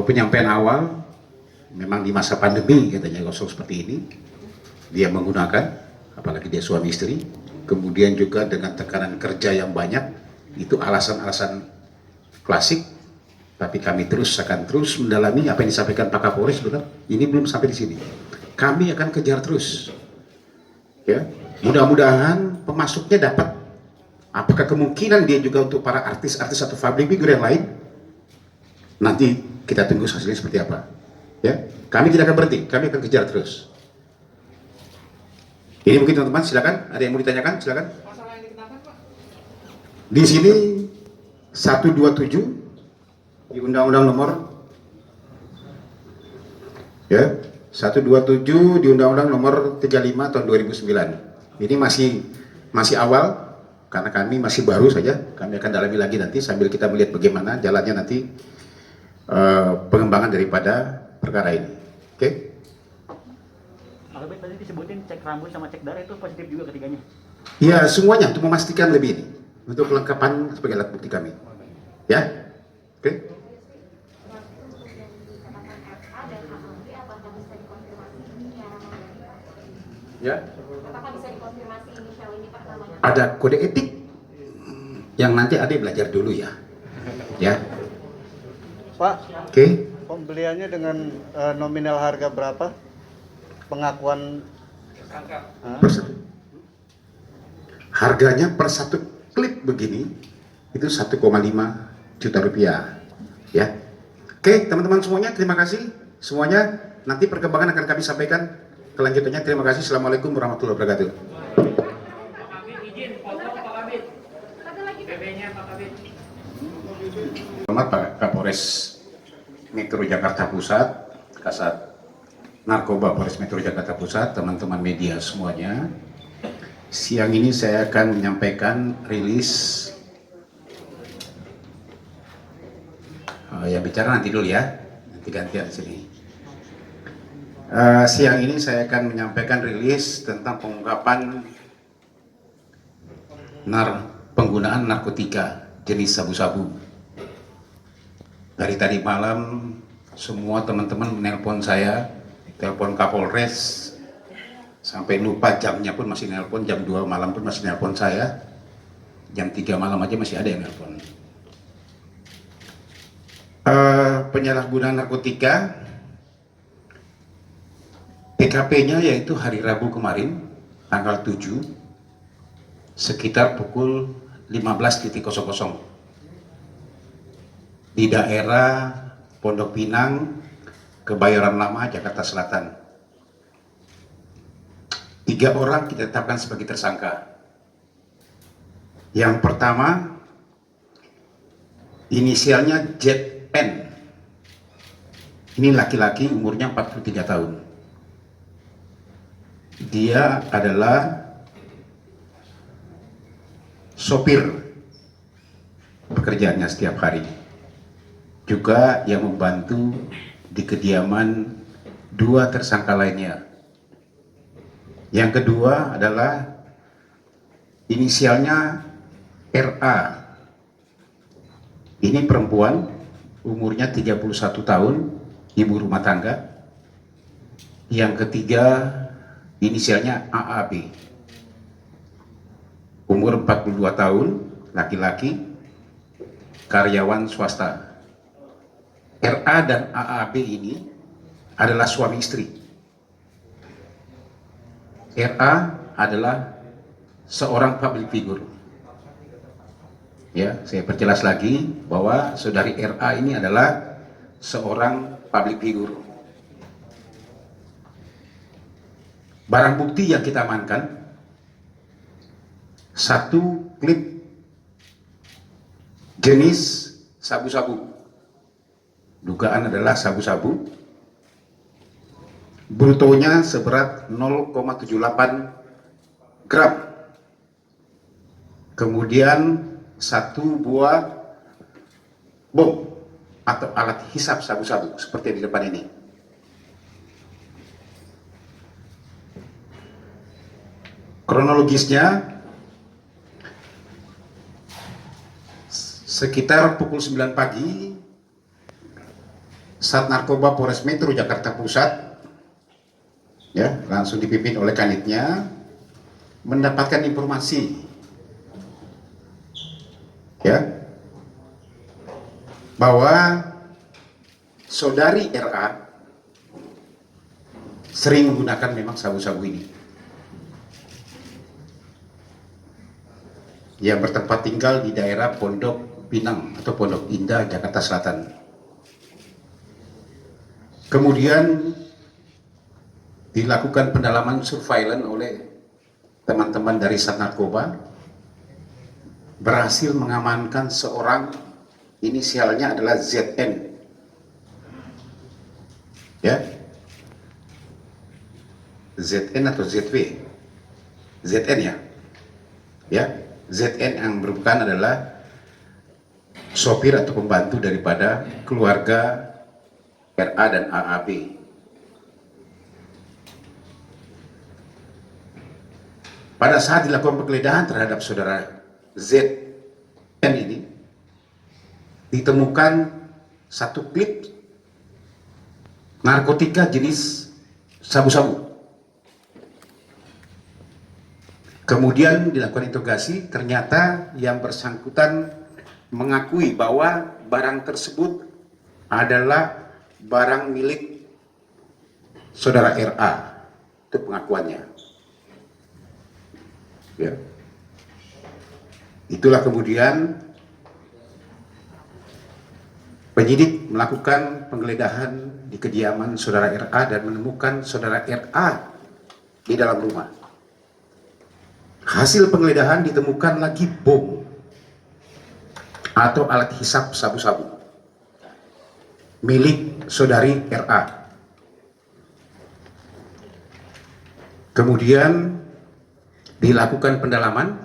penyampaian awal memang di masa pandemi katanya kosong seperti ini dia menggunakan, apalagi dia suami istri, kemudian juga dengan tekanan kerja yang banyak, itu alasan-alasan klasik. Tapi kami akan terus mendalami apa yang disampaikan Pak Kapolres, betul? Ini belum sampai di sini. Kami akan kejar terus. Ya, mudah-mudahan pemasuknya dapat. Apakah kemungkinan dia juga untuk para artis-artis atau public figure yang lain? Nanti kita tunggu hasilnya seperti apa. Ya, kami tidak akan berhenti, kami akan kejar terus. Ini mungkin teman-teman, silakan. Ada yang mau ditanyakan, silakan. Masalah yang dikenakan, Pak? Di sini 127 di Undang-Undang Nomor 127 di Undang-Undang Nomor 35 tahun 2009. Ini masih awal karena kami masih baru saja. Kami akan dalami lagi nanti sambil kita melihat bagaimana jalannya nanti pengembangan daripada perkara ini. Oke? Tadi disebutin cek rambut sama cek darah itu positif juga ketiganya. Ya, semuanya untuk memastikan lebih ini. Untuk kelengkapan sebagai alat bukti kami. Ya? Oke? Ya. Apakah bisa dikonfirmasi inisial ini Pak namanya? Ada kode etik yang nanti adik belajar dulu ya. Ya. Pak, Oke. pembeliannya dengan nominal harga berapa? Pengakuan Harganya per satu klip begini itu 1,5 juta rupiah. Ya. Oke, teman-teman semuanya, terima kasih semuanya. Nanti perkembangan akan kami sampaikan kelanjutannya. Terima kasih. Assalamualaikum warahmatullahi wabarakatuh. Pak Kabit, izin foto Pak Kabit. BB-nya Pak Kabit. Selamat Pak Kapolres Metro Jakarta Pusat, Kasat Narkoba Polres Metro Jakarta Pusat, teman-teman media semuanya. Siang ini saya akan menyampaikan rilis. Yang bicara nanti dulu ya, nanti gantian sini. Siang ini saya akan menyampaikan rilis tentang pengungkapan penggunaan narkotika jenis sabu-sabu. Dari tadi malam semua teman-teman menelpon saya, telepon Kapolres, sampai lupa jamnya pun masih nelpon, jam 2 malam pun masih nelpon saya, jam 3 malam aja masih ada yang nelpon. Penyalahgunaan narkotika, TKP-nya yaitu hari Rabu kemarin, tanggal 7, sekitar pukul 15.00 di daerah Pondok Pinang, Kebayoran Lama, Jakarta Selatan. 3 orang kita tetapkan sebagai tersangka. Yang pertama, inisialnya JPN. Ini laki-laki, umurnya 43 tahun. Dia adalah sopir, pekerjaannya setiap hari. Juga yang membantu di kediaman 2 tersangka lainnya. Yang kedua adalah inisialnya RA. Ini perempuan, umurnya 31 tahun, ibu rumah tangga. Yang ketiga inisialnya AAB. Umur 42 tahun, laki-laki, karyawan swasta. RA dan AAB ini adalah suami istri. RA adalah seorang public figure. Ya, saya perjelas lagi bahwa saudari RA ini adalah seorang public figure. Barang bukti yang kita amankan, 1 klip jenis sabu-sabu. Dugaan adalah sabu-sabu. Brutonya seberat 0,78 gram. Kemudian 1 buah bom atau alat hisap sabu-sabu seperti di depan ini. Kronologisnya sekitar pukul 9 pagi Sat Narkoba Polres Metro Jakarta Pusat, ya, langsung dipimpin oleh Kanitnya, mendapatkan informasi, ya, bahwa saudari RA sering menggunakan memang sabu-sabu ini, yang bertempat tinggal di daerah Pondok Pinang atau Pondok Indah, Jakarta Selatan. Kemudian dilakukan pendalaman surveillance oleh teman-teman dari Sat Narkoba, berhasil mengamankan seorang, inisialnya adalah ZN, ya, ZN atau ZW, ZN ya, ya, ZN yang merupakan adalah sopir atau pembantu daripada keluarga RA dan AAB. Pada saat dilakukan penggeledahan terhadap saudara ZN ini, ditemukan satu klip narkotika jenis sabu-sabu. Kemudian dilakukan interogasi, ternyata yang bersangkutan mengakui bahwa barang tersebut adalah barang milik saudara RA. Itu pengakuannya. Ya. Itulah kemudian penyidik melakukan penggeledahan di kediaman saudara RA dan menemukan saudara RA di dalam rumah. Hasil penggeledahan ditemukan lagi bom atau alat hisap sabu-sabu milik saudari RA. Kemudian dilakukan pendalaman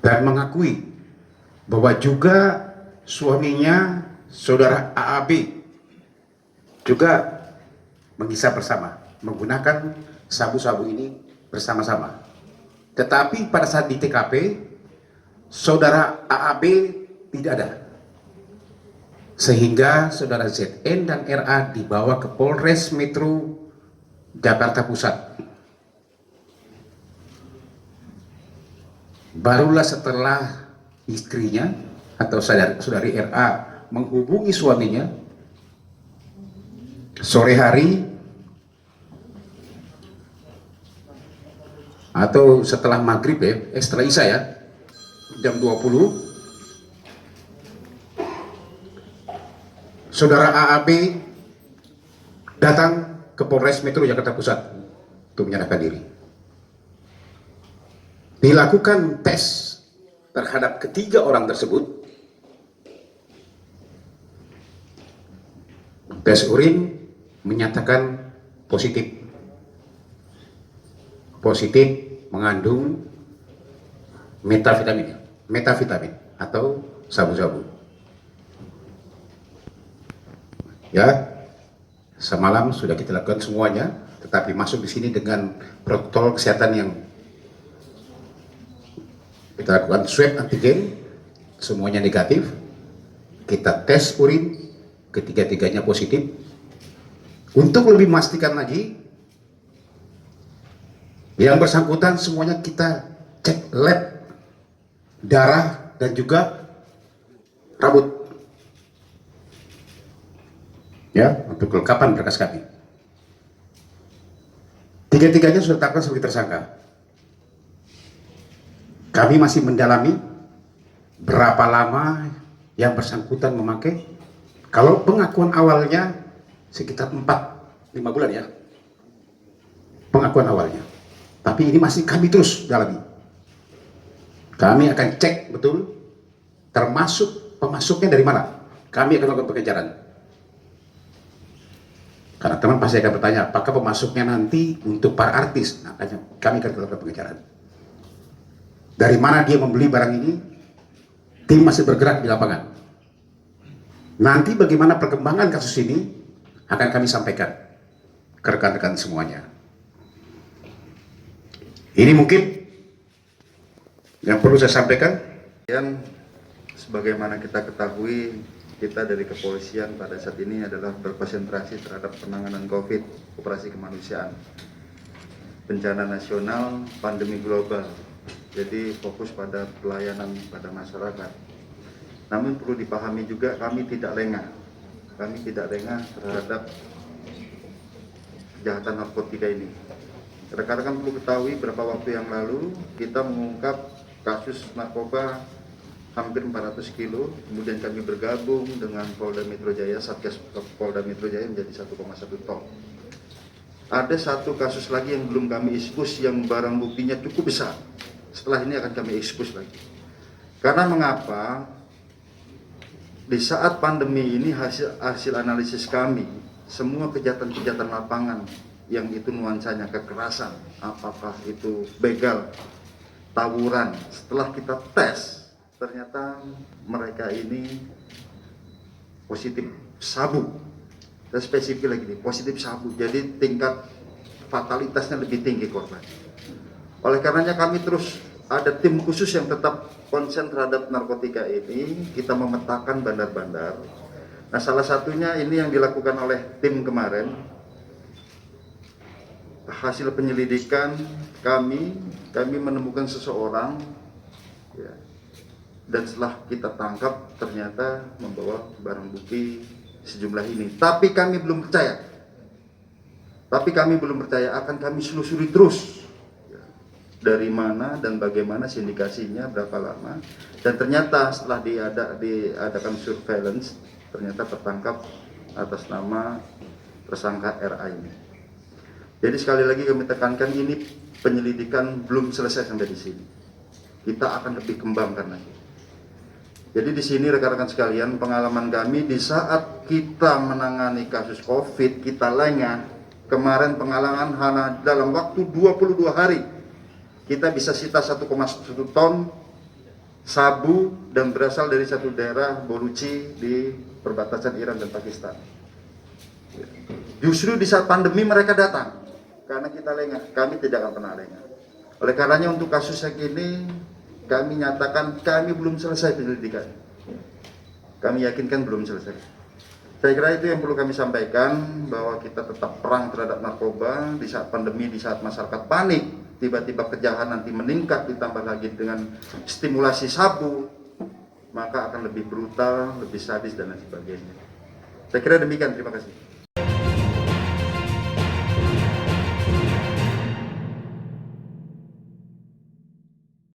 dan mengakui bahwa juga suaminya saudara AAB juga menghisap bersama, menggunakan sabu-sabu ini bersama-sama. Tetapi pada saat di TKP saudara AAB tidak ada, sehingga saudara ZN dan RA dibawa ke Polres Metro Jakarta Pusat. Barulah setelah istrinya atau saudari RA menghubungi suaminya sore hari atau setelah maghrib, setelah isya ya, jam 20, saudara AAB datang ke Polres Metro Jakarta Pusat untuk menyerahkan diri. Dilakukan tes terhadap ketiga orang tersebut. Tes urin menyatakan positif mengandung metavitamin atau sabu-sabu. Ya, semalam sudah kita lakukan semuanya, tetapi masuk di sini dengan protokol kesehatan yang kita lakukan swab antigen, semuanya negatif. Kita tes urin, ketiga-tiganya positif. Untuk lebih memastikan lagi, yang bersangkutan semuanya kita cek lab, darah dan juga rambut, ya, untuk kelengkapan berkas kami. Tiga-tiganya sudah ditetapkan sebagai tersangka. Kami masih mendalami berapa lama yang bersangkutan memakai. Kalau pengakuan awalnya sekitar 4-5 bulan ya, pengakuan awalnya. Tapi ini masih kami terus dalami. Kami akan cek betul, termasuk pemasuknya dari mana. Kami akan melakukan pengejaran. Karena teman pasti akan bertanya, apakah pemasuknya nanti untuk para artis? Nah, kami akan melakukan pengejaran. Dari mana dia membeli barang ini, tim masih bergerak di lapangan. Nanti bagaimana perkembangan kasus ini akan kami sampaikan ke rekan-rekan semuanya. Ini mungkin yang perlu saya sampaikan. Dan sebagaimana kita ketahui, kita dari kepolisian pada saat ini adalah berkonsentrasi terhadap penanganan COVID, operasi kemanusiaan, bencana nasional, pandemi global. Jadi fokus pada pelayanan pada masyarakat. Namun perlu dipahami juga kami tidak lengah. Kami tidak lengah terhadap kejahatan narkotika ini. Rekan-rekan perlu ketahui beberapa waktu yang lalu kita mengungkap kasus narkoba hampir 400 kilo, kemudian kami bergabung dengan Polda Metro Jaya, Satgas Polda Metro Jaya menjadi 1,1 ton. Ada satu kasus lagi yang belum kami ekspos yang barang buktinya cukup besar. Setelah ini akan kami ekspos lagi. Karena mengapa? Di saat pandemi ini hasil analisis kami, semua kejahatan-kejahatan lapangan yang itu nuansanya kekerasan, apakah itu begal, tawuran, setelah kita tes, ternyata mereka ini positif sabu. Dan spesifik lagi nih, positif sabu. Jadi tingkat fatalitasnya lebih tinggi korban. Oleh karenanya kami terus ada tim khusus yang tetap konsen terhadap narkotika ini. Kita memetakan bandar-bandar. Nah, salah satunya ini yang dilakukan oleh tim kemarin. Hasil penyelidikan kami menemukan seseorang, ya, dan setelah kita tangkap ternyata membawa barang bukti sejumlah ini. Tapi kami belum percaya. Akan kami selusuri terus, ya, dari mana dan bagaimana sindikasinya, berapa lama. Dan ternyata setelah diadakan surveillance, ternyata tertangkap atas nama tersangka RA ini. Jadi sekali lagi kami tekankan, ini penyelidikan belum selesai sampai di sini. Kita akan lebih kembangkan lagi. Jadi di sini rekan-rekan sekalian, pengalaman kami di saat kita menangani kasus COVID, kita lengah. Kemarin pengalaman hanya dalam waktu 22 hari, kita bisa sita 1,1 ton sabu dan berasal dari satu daerah Boruci di perbatasan Iran dan Pakistan. Justru di saat pandemi mereka datang, karena kita lengah, kami tidak akan pernah lengah. Oleh karenanya untuk kasus yang ini, kami nyatakan kami belum selesai penyelidikan. Kami yakinkan belum selesai. Saya kira itu yang perlu kami sampaikan, bahwa kita tetap perang terhadap narkoba di saat pandemi, di saat masyarakat panik, tiba-tiba kejahatan nanti meningkat, ditambah lagi dengan stimulasi sabu, maka akan lebih brutal, lebih sadis dan lain sebagainya. Saya kira demikian, terima kasih.